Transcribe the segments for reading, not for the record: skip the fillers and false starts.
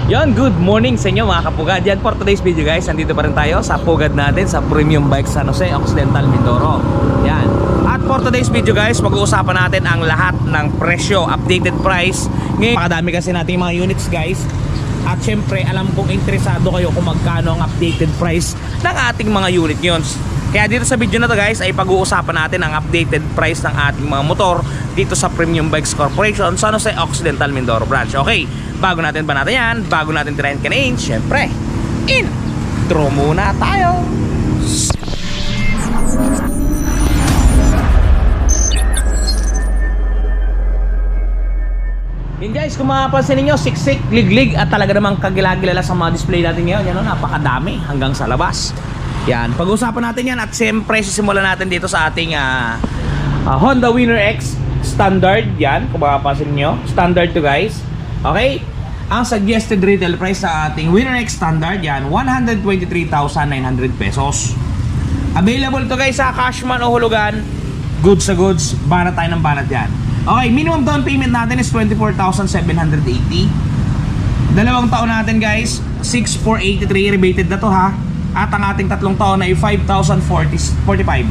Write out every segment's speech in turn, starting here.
Yon, good morning sa inyo mga kapugad. Yan for today's video guys, nandito pa rin tayo sa pugad natin sa Premium Bikes San Jose Occidental Mindoro. Yan. At for today's video guys, pag-uusapan natin ang lahat ng presyo, updated price. Ngayon, pakadami kasi natin mga units guys. At syempre, alam kong interesado kayo kung magkano ang updated price ng ating mga unit ngayon. Kaya dito sa video na to guys ay pag-uusapan natin ang updated price ng ating mga motor dito sa Premium Bikes Corporation San Jose Occidental Mindoro branch. Okay, bago natin banatan yan, bago natin tirahin kanain, syempre, intro muna tayo. Yun guys, kung mapapansin ninyo, siksik, liglig at talaga namang kagilagilala sa mga display natin ngayon. Yan o, napakadami hanggang sa labas. Yan, pag-usapan natin yan at siyempre sisimulan natin dito sa ating Honda Winner X Standard. Yan, kung mapapansin nyo, standard to guys. Okay, ang suggested retail price sa ating Winner X Standard, yan, 123,900 pesos. Available to guys sa Cashman o hulugan. Goods sa goods, banat tayo ng banat yan. Okay, minimum down payment natin is 24,780. Dalawang taon natin guys, 6,483, rebated na to ha. At ang ating tatlong taon ay 5,045.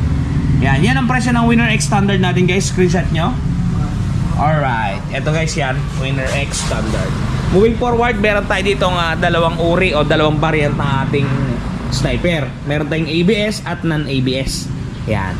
Yan, yan ang presyo ng Winner X Standard natin guys. Screenshot nyo. Alright, eto guys yan, Winner X Standard. Moving forward, meron tayo dito dalawang uri o dalawang variant ng ating sniper. Meron tayong ABS at non-ABS. Yan.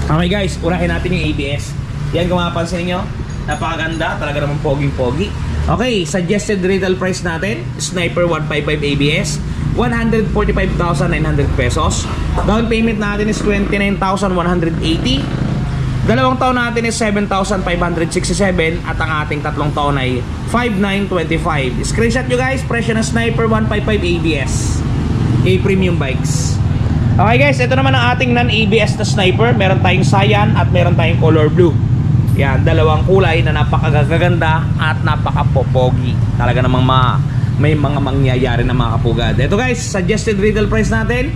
Okay guys, unahin natin yung ABS. Yan, kung mapapansin nyo, napakaganda, talaga naman poging-pogi. Okay, suggested retail price natin, Sniper 155 ABS, 145,900 pesos. Down payment natin is 29,180. Dalawang taon natin is 7,567. At ang ating tatlong taon ay 5,925. Screenshot nyo guys, presyo ng Sniper 155 ABS A-Premium Bikes. Okay guys, ito naman ang ating non-ABS na Sniper. Meron tayong cyan at meron tayong color blue. Yan, dalawang kulay na napakagaganda at napakapopogi. Talaga namang may mga mangyayari na mga kapugad. Ito guys, suggested retail price natin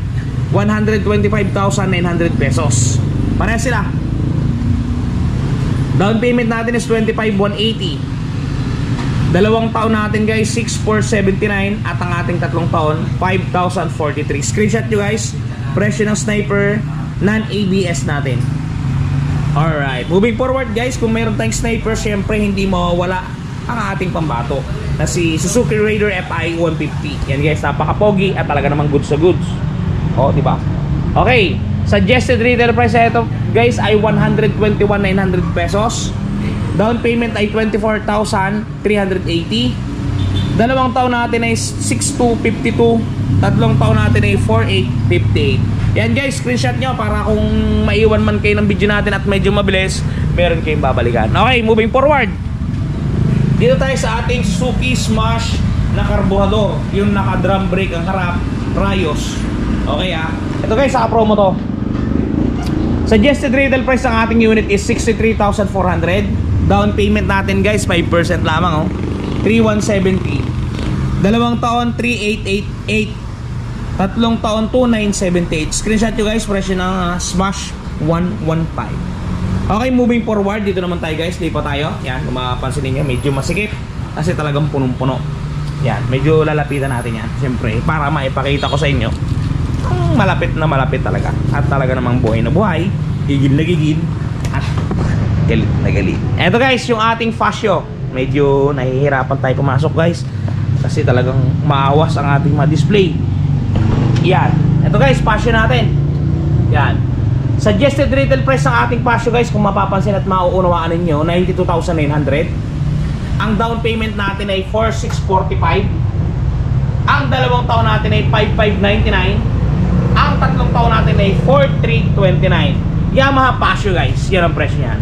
125,900 pesos. Parehas sila. Down payment natin is 25,180. Dalawang taon natin guys, 6,479. At ang ating tatlong taon, 5,043. Screenshot nyo guys, presyo ng Sniper non-ABS natin. Alright, moving forward guys, kung mayroon tayong Sniper, syempre hindi mawawala ang ating pambato na si Suzuki Raider FI 150. Yan guys, napaka-pogi at talaga namang goods sa goods. O, diba? Okay, suggested retail price na ito guys ay 121,900 pesos. Down payment ay 24,380. Dalawang taon natin ay 6,252. Tatlong taon natin ay 4,858. Yan guys, screenshot nyo para kung maiwan man kayo ng video natin at medyo mabilis, meron kayong babalikan. Okay, moving forward. Dito tayo sa ating Suzuki Smash na karburador. Yung naka-drum brake ang harap, Rayos. Okay ito guys, sa promo to. Suggested retail price ng ating unit is 63,400. Down payment natin guys, 5% lamang 3,170. Dalawang taon, 3,888. Tatlong taon, 2,978. Screenshot nyo guys, presyo ng Smash 115. Okay, moving forward, dito naman tayo guys, lipat tayo. Yan, kung mapapansin niyo, medyo masikip kasi talagang punong-puno. Yan, medyo lalapitan natin yan. Siyempre, para maipakita ko sa inyo malapit na malapit talaga. At talaga namang buhay na buhay, gigil na gigil, at galit na galit. Eto guys, yung ating fascio. Medyo nahihirapan tayo pumasok guys kasi talagang maawas ang ating ma-display. Yan, eto guys, fascio natin. Yan, suggested retail price ng ating Pasio guys, kung mapapansin at mauunawaan ninyo, 92,900. Ang down payment natin ay 4,645. Ang dalawang taon natin ay 5,599. Ang tatlong taon natin ay 4,329. Yamaha Pasio guys, yan ang presyo niyan.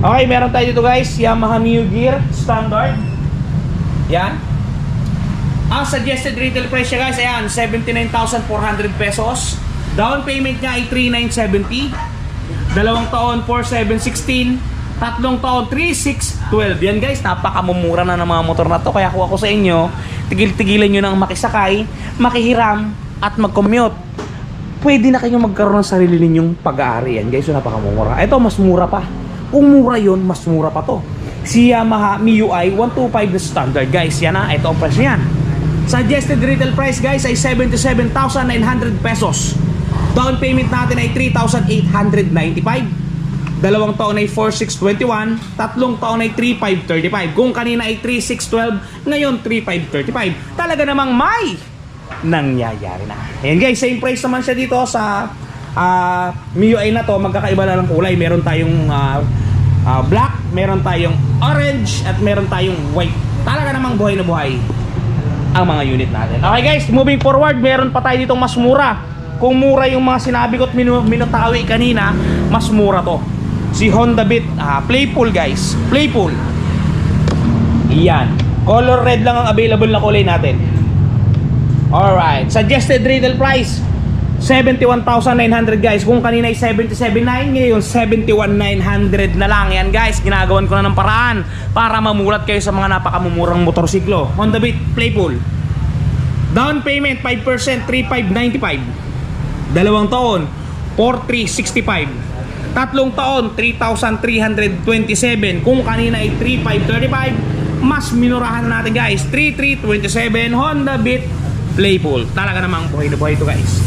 Okay, meron tayo dito guys, Yamaha New Gear Standard. Yan. Ang suggested retail price niya guys, ayan, 79,400 pesos. Down payment niya ay 3,970. Dalawang taon, 4,716. Tatlong taon, 3,612. Yan guys, napakamumura na ng mga motor na to. Kaya kung ako sa inyo, tigil-tigilan nyo nang makisakay, makihiram, at mag-commute. Pwede na kayong magkaroon ng sarili ninyong pag-aari. Yan guys, so napakamumura. Ito, mas mura pa. Kung mura yun, mas mura pa to. Si Yamaha MIUI 125 na standard guys. Yan ito ang presyo yan. Suggested retail price guys ay 77,900 pesos. Down payment natin ay 3,895. 2 taon ay 4,621. 3 taon ay 3,535. Kung kanina ay 3,612, ngayon 3,535. Talaga namang may nangyayari na. Ayan guys, same price naman siya dito sa MIUI na to. Magkakaiba na ng kulay. Meron tayong black, meron tayong orange, at meron tayong white. Talaga namang buhay na buhay ang mga unit natin. Okay guys, moving forward, meron pa tayo ditong mas mura. Kung mura yung mga sinabi ko at minutawi kanina, mas mura to. Si Honda Beat, Playful guys. Playful. Iyan. Color red lang ang available na kulay natin. Alright. Suggested retail price, 71,900 guys. Kung kanina ay 77,900, ngayon 71,900 na lang. Yan guys, ginagawan ko na ng paraan para mamulat kayo sa mga napakamumurang motorsiklo. Honda Beat Playful. Down payment 5%, 3,595. 2 taon, 4,365. 3 taon, 3,327. Kung kanina ay 3,535, mas minurahan natin guys. 3,327 Honda Beat Playful. Talaga namang buhay na buhay ito guys.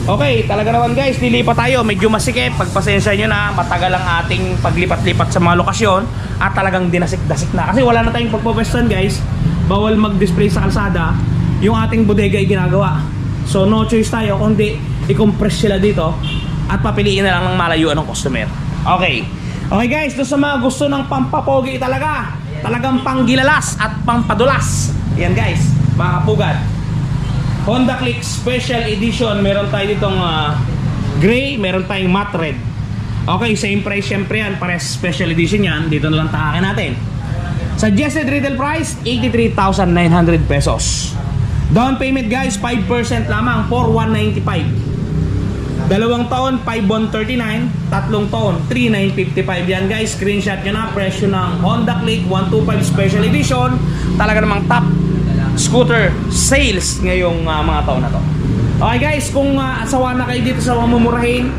Okay, talaga naman guys, lilipat tayo. Medyo masikip, pagpasensya nyo na. Matagal ang ating paglipat-lipat sa mga lokasyon. At talagang dinasik-dasik na. Kasi wala na tayong pagpapwestuhan guys. Bawal mag-display sa kalsada. Yung ating bodega ay ginagawa. So no choice tayo kundi i-compress sila dito at papiliin na lang ng malayuan ng customer. Okay. Okay guys, doon sa mga gusto ng pampapogi talaga. Talagang panggilalas at pampadulas. Yan guys, mga kapugad. Honda Click Special Edition. Meron tayo ditong gray, meron tayong matte red. Okay, same price syempre yan. Pares special edition yan. Dito na lang takakin natin. Suggested retail price, 83,900 pesos. Down payment guys, 5% lamang, 4,195. 2 taon, 5,139. 3 taon, 3,955. Yan guys, screenshot nyo na. Presyo ng Honda Click 125 Special Edition. Talaga namang top scooter sales ngayong mga taon na to. Okay guys, kung asawa na kayo dito sa mamumurahin,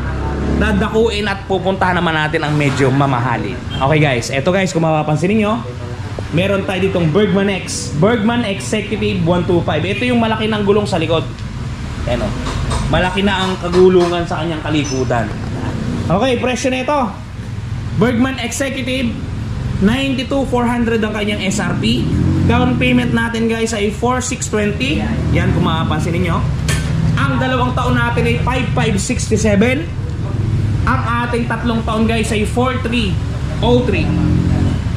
dadakuin at pupuntahan naman natin ang medyo mamahalin. Okay guys, eto guys, kung mapapansin niyo, meron tayo ditong Bergman X, Bergman Executive 125. Ito yung malaki ng gulong sa likod. Ayan o, malaki na ang kagulungan sa kanyang kalikutan. Okay, presyo na ito, Bergman Executive 92,400 ang kanyang SRP. Down payment natin guys ay 4,620. Yan kung mapapansin niyo. Ang 2 taon natin ay 5,567. Ang ating 3 taon guys ay 4,303.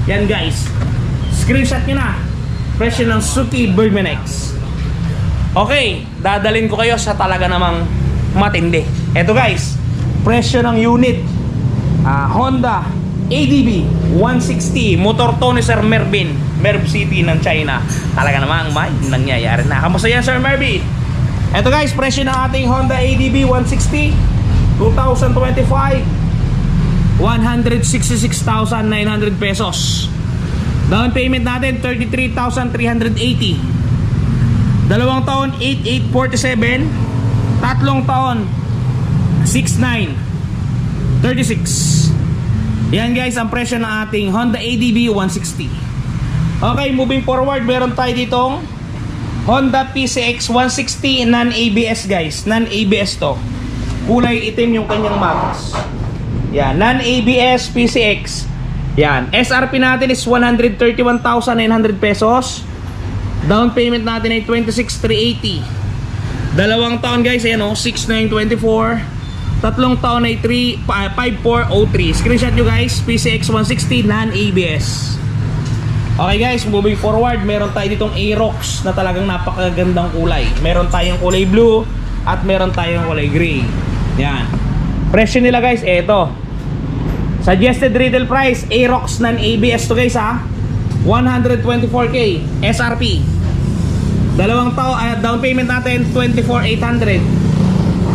Yan guys, screenshot nyo na. Presyo ng Suzuki Bergman X. Okay, dadalhin ko kayo sa talaga namang matindi. Eto guys, presyo ng unit, Honda ADB 160, motor to ni Sir Mervin, Merv City ng China. Talaga namang may nangyayari na. Kamusta yan Sir Mervin? Eto guys, presyo ng ating Honda ADB 160 2025, 166,900 pesos. Down payment natin 33,380. 2 taon 8,847. 3 taon 6,936. Yan guys ang presyo ng ating Honda ADB 160. Okay, moving forward, meron tayo ditong Honda PCX 160 non-ABS guys. Non-ABS to. Kulay itim yung kanyang mags. Yan, non-ABS PCX. Yan, SRP natin is 131,900 pesos. Down payment natin ay 26,380. 2 taon guys, ayan o, 6,924. 3 taon ay 5,403. Screenshot nyo guys, PCX 160 non-ABS. Okay guys, moving forward, meron tayo ditong Aerox na talagang napakagandang kulay. Meron tayong kulay blue at meron tayong kulay gray. Yan. Presyo nila guys, eto. Suggested retail price, Aerox non-ABS to guys ha, 124K SRP. 2 taon, down payment natin 24,800.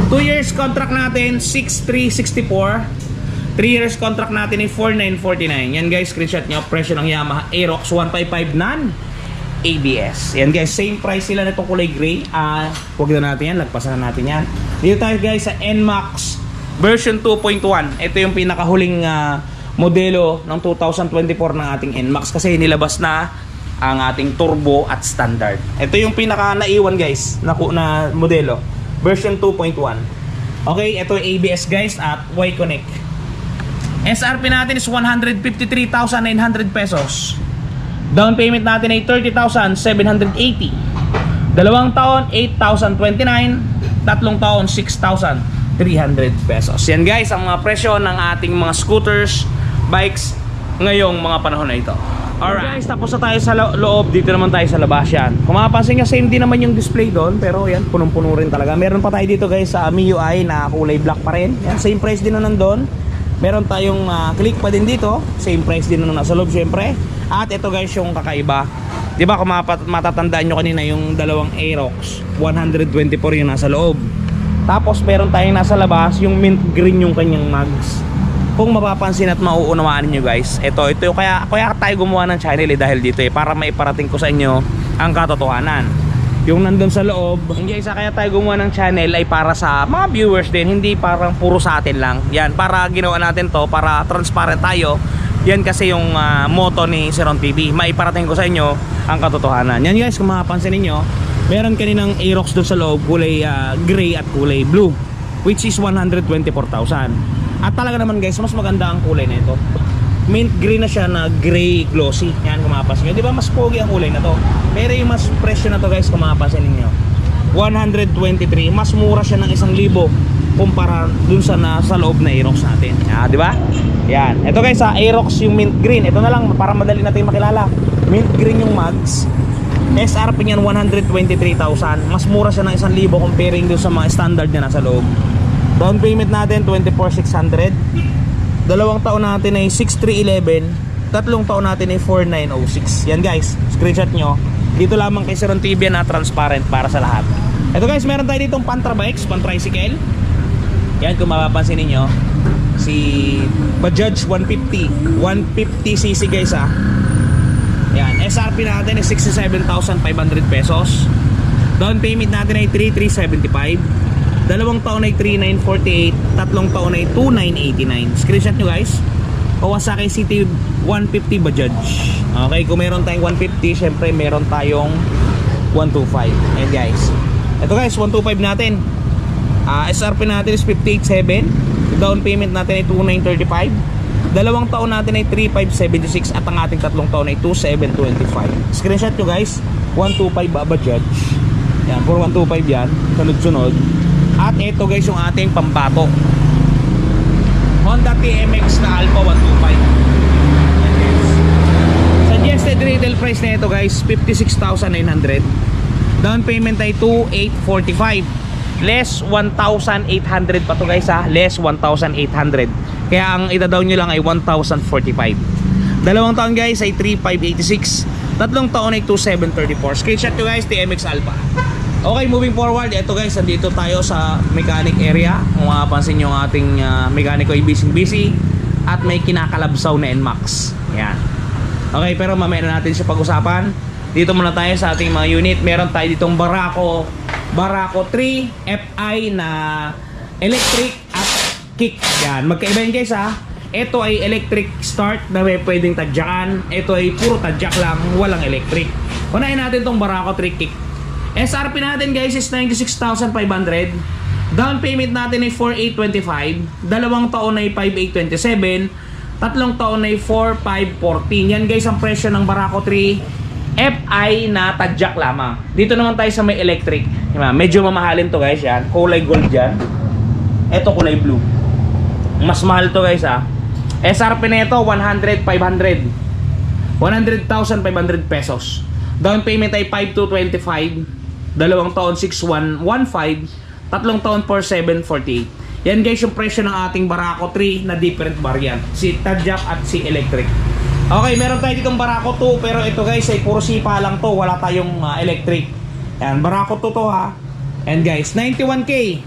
2 years contract natin 6,364. 3 years contract natin ay 4,949. Yan guys, screenshot nyo. Presyo ng Yamaha Aerox 155 non-ABS. Yan guys, same price sila nitong kulay gray. Huwag na natin yan, lagpasan na natin yan. Dito tayo guys sa NMAX version 2.1. Ito yung pinakahuling modelo ng 2024 ng ating NMAX. Kasi nilabas na ang ating turbo at standard. Ito yung pinaka naiwan guys na modelo, version 2.1. Okay, ito yung ABS guys at Y-Connect. SRP natin is 153,900 pesos. Down payment natin ay 30,780. 2 taon 8,029, 3 taon 6,300 pesos. Yan guys ang mga presyo ng ating mga scooters, bikes ngayong mga panahon na ito. Alright guys, tapos na tayo sa loob. Dito naman tayo sa labas yan. Kung mapapansin nyo, same din naman yung display doon, pero yan, punong-puno rin talaga. Meron pa tayo dito guys sa MIUI na kulay black pa rin. Yan, same price din na nandun. Meron tayong click pa din dito, same price din na nasa loob syempre. At ito guys yung kakaiba. Di ba kung matatandaan nyo kanina yung dalawang Aerox 124 yung nasa loob. Tapos meron tayong nasa labas yung mint green yung kanyang mags. Kung mapapansin at mauunawaan niyo guys, ito kaya tayo gumawa ng channel dahil dito para maiparating ko sa inyo ang katotohanan. Yung nandun sa loob, hindi isa kaya tayo gumawa ng channel ay para sa mga viewers din, hindi parang puro sa atin lang. Yan, para ginawa natin to, para transparent tayo. Yan kasi yung motto ni Seron TV, maiparating ko sa inyo ang katotohanan. Yan guys, kung mapapansin niyo, meron kaninang Aerox doon sa loob, kulay gray at kulay blue, which is 124,000. At talaga naman guys, mas maganda ang kulay na ito. Mint green na siya na gray glossy. Yan kung mapapansin nyo. Di ba mas pogi ang kulay na to? Pero yung mas presyo na to guys, kung mapapansin niyo, 123. Mas mura siya ng 1,000 kumpara dun sa nasa loob na Aerox natin. Di ba? Yan. Ito guys, Aerox yung mint green. Ito na lang para madali natin makilala. Mint green yung mags. SRP niyan 123,000. Mas mura siya ng 1,000 comparing dun sa mga standard niya nasa loob. Down payment natin 24,600. 2 taon natin ay 6,311. 3 taon natin ay 4,906. Yan guys, screenshot nyo. Dito lamang kay Seron TV na transparent para sa lahat. Ito guys, meron tayo ditong pantra bikes, pan-tricycle. Yan kung mapapansin niyo, si Bajaj 150 150cc guys Yan, SRP natin ay 67,500 pesos. Down payment natin ay 3,375. 2 taon ay 3,948. 3 taon ay 2,989. Screenshot nyo guys. Kawasaki City 150 Bajaj. Okay, kung meron tayong 150, syempre meron tayong 125. Ayan guys. Ito guys, 125 natin. SRP natin is 58,700. Down payment natin ay 2,935. 2 taon natin ay 3,576. At ang ating 3 taon ay 2,725. Screenshot nyo guys. 125 Bajaj. Yan, puro 125 yan. Sunod-sunod. At ito guys yung ating pambato, Honda TMX na Alpha 125. Suggested retail price na ito guys 56,900. Down payment ay 2,845. Less 1,800 pa to guys less 1,800. Kaya ang itadown nyo lang ay 1,045. 2 taon guys ay 3,586. 3 taon ay 2,734. Screenshot nyo guys, TMX Alpha. Okay, moving forward, ito guys, nandito tayo sa mechanic area. Kung makapansin nyo ang ating mekaniko ay busy at may kinakalabsaw na NMAX. Yan. Okay, pero mamaya na natin siya pag-usapan. Dito muna tayo sa ating mga unit. Meron tayo ditong Barako 3 FI na electric at kick. Yan, magkaiba yun guys Ito ay electric start na may pwedeng tadyakan. Ito ay puro tadyak lang, walang electric. Unahin natin itong Barako 3 kick. SRP natin guys is 96,500. Down payment natin ay 4,825. 2 taon ay 5,827. 3 taon ay 4,514. Yan guys ang presyo ng Barako 3 FI na tadyak lamang. Dito naman tayo sa may electric. Medyo mamahalin to guys yan. Kulay gold yan. Ito kulay blue. Mas mahal to guys SRP na ito 100,500. 100,500 pesos. Down payment ay 5,225. 2 taon 6,115. 3 taon 4,748. Yan guys yung presyo ng ating Barako 3 na different variant, si tadyak at si electric. Okay, meron tayo ditong Barako 2, pero ito guys ay puro sipa lang to, wala tayong electric. Yan, Barako 2 to And guys, 91k.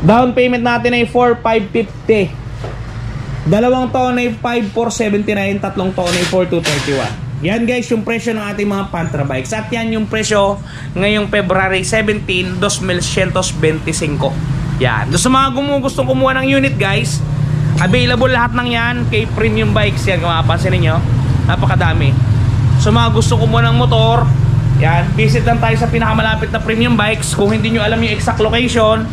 Down payment natin ay 4,550. 2 taon ay 5,479. 3 taon ay 4,231. Yan guys yung presyo ng ating mga Pantra bikes. At yan yung presyo ngayong February 17, 2025. Yan. Doon sa mga gustong kumuha ng unit guys, available lahat ng yan kay Premium Bikes. Yan kung mapapansin ninyo, napakadami. sa mga gusto kumuha ng motor, yan, visit lang tayo sa pinakamalapit na Premium Bikes. Kung hindi nyo alam yung exact location,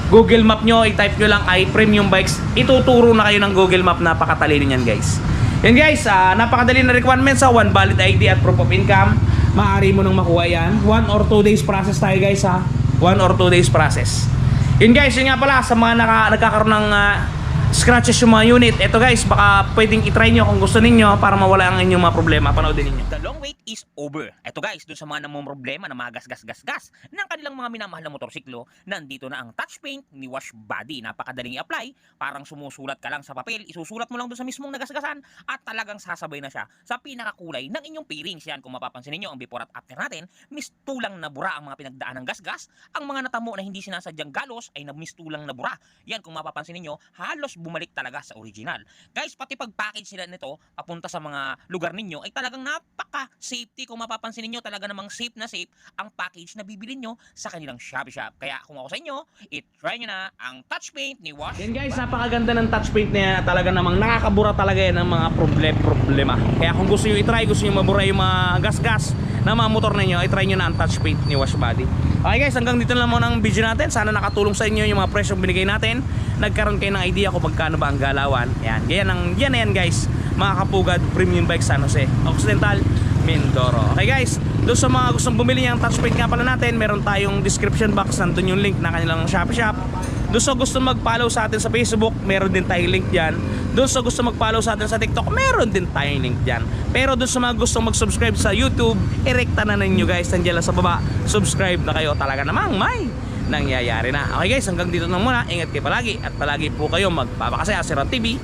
Google Map nyo, i-type nyo lang ay Premium Bikes. Ituturo na kayo ng Google Map. Napakatalino yan guys. Yan guys, napakadali na requirements sa one valid ID at proof of income. Maaari mo nang makuha yan. 1 or 2 days process tayo guys ha. 1 or 2 days process. Yun guys, yun nga pala sa mga nagkakaroon ng scratches yung mga unit. Ito guys, baka pwedeng itry nyo kung gusto ninyo para mawala ang inyong mga problema. Panoodin ninyo. The long wait is over. Ito guys, dun sa mga namong problema na mga gas ng kanilang mga minamahal na motorsiklo, nandito na ang touch paint ni Wash Body. Napakadaling i-apply, parang sumusulat ka lang sa papel, isusulat mo lang dun sa mismong nagasgasan at talagang sasabay na siya sa pinakakulay ng inyong pairings. Yan, kung mapapansin niyo ang before at after natin, mistulang na bura ang mga pinagdaan ng gasgas. Ang mga natamo na hindi sinasadyang galos ay mistulang na bura. Yan, kung mapapansin niyo, halos bumalik talaga sa original. Guys, pati pag-package sila nito papunta sa mga lugar ninyo ay talagang napaka-safety. Kung mapapansin niyo, talaga namang safe na safe ang package na bibili nyo sa kanilang Shopee Shop. Kaya kung ako sa inyo, i-try nyo na ang touch paint ni Wash. Yan guys, napakaganda ng touch paint na yan. Talaga namang nakakabura talaga yan ng mga problema. Kaya kung gusto nyo i-try, gusto nyo mabura yung mga gas-gas na mga motor ninyo, i-try nyo na ang touch paint ni Wash Body. Okay guys, hanggang dito lang muna ang video natin. Sana nakatulong sa inyo yung mga presyong binigay natin. Nagkaroon kayo ng idea kung magkano ba ang galawan. Yan, yan guys, mga kapugad Premium Bike San Jose Occidental, Mindoro. Okay guys, doon sa mga gustong bumili ng touch paint nga pala natin, meron tayong description box, nandun yung link na kanilang Shopee Shop. Doon sa gusto mag-follow sa atin sa Facebook, meron din tayong link dyan. Doon sa gusto mag-follow sa atin sa TikTok, meron din tayong link dyan. Pero doon sa mga gustong mag-subscribe sa YouTube, erekta na ninyo guys, nandiyan lang sa baba, subscribe na kayo. Talaga namang may nangyayari na. Okay guys, hanggang dito na muna. Ingat kayo palagi at palagi po kayo magpapakasaya. Sir TV.